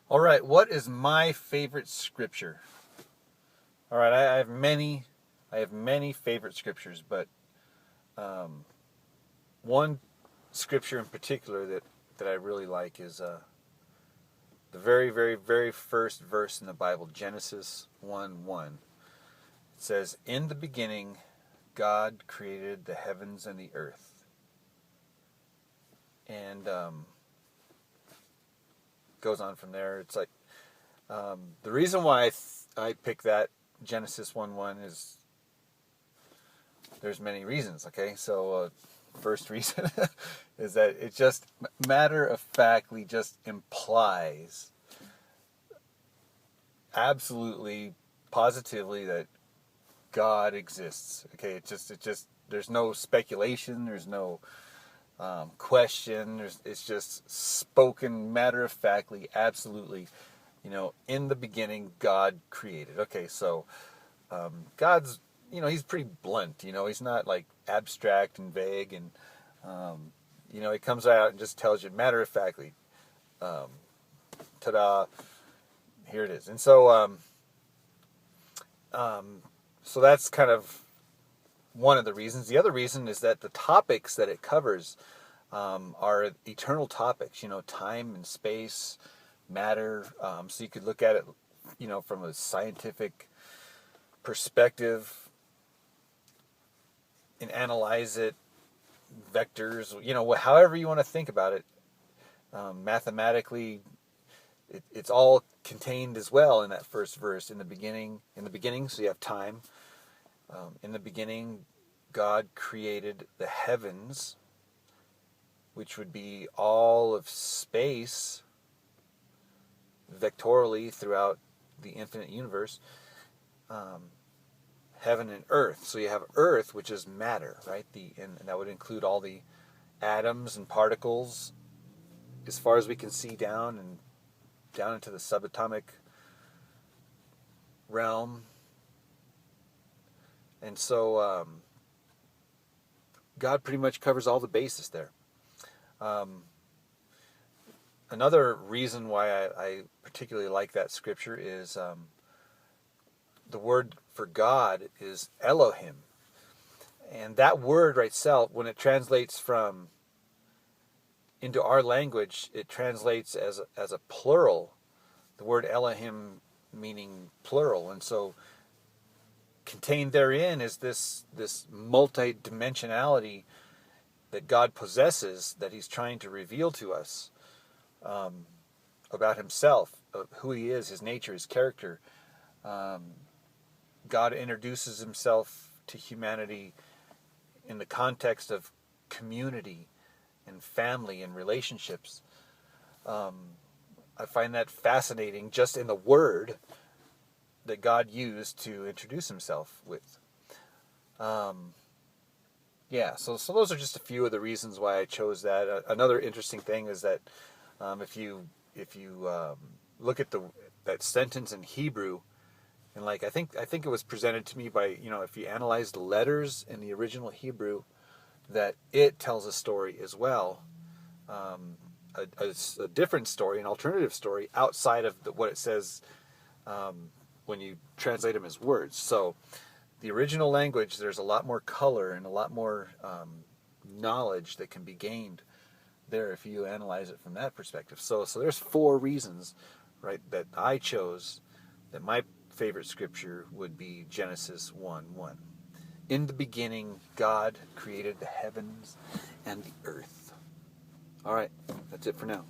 All right, what is my favorite scripture? All right, I have many. I have many favorite scriptures, but one scripture in particular that I really like is the very, very, very first verse in the Bible, Genesis 1:1. It says, "In the beginning, God created the heavens and the earth." And goes on from there. It's like the reason why I picked that Genesis 1:1 is there's many reasons. Okay, so first reason is that it just matter of factly just implies absolutely positively that God exists. Okay, it just there's no speculation, there's no question. It's just spoken matter of factly, absolutely. In the beginning, God created. Okay, so God's, he's pretty blunt. He's not like abstract and vague, and he comes out and just tells you matter of factly. Ta-da! Here it is. And so that's kind of one of the reasons. The other reason is that the topics that it covers are eternal topics. Time and space, matter. So you could look at it, from a scientific perspective and analyze it, vectors, however you want to think about it. Mathematically, it's all contained as well in that first verse. In the beginning, so you have time. In the beginning, God created the heavens, which would be all of space, vectorially throughout the infinite universe. Heaven and earth. So you have earth, which is matter, right? And that would include all the atoms and particles, as far as we can see down into the subatomic realm. And so God pretty much covers all the bases there. Another reason why I particularly like that scripture is the word for God is Elohim. And that word right itself, when it translates into our language, it translates as a plural. The word Elohim meaning plural. And so contained therein is this multi-dimensionality that God possesses, that he's trying to reveal to us about himself, of who he is, his nature, his character. God introduces himself to humanity in the context of community and family and relationships. I find that fascinating, just in the word that God used to introduce himself with. So those are just a few of the reasons why I chose that. Another interesting thing is that if you look at that sentence in Hebrew, and I think it was presented to me by, if you analyze the letters in the original Hebrew, that it tells a story as well, a different story, an alternative story outside of what it says when you translate them as words. So the original language, there's a lot more color and a lot more knowledge that can be gained there if you analyze it from that perspective. So there's 4 reasons, right, that I chose that my favorite scripture would be Genesis 1:1. In the beginning, God created the heavens and the earth. All right, that's it for now.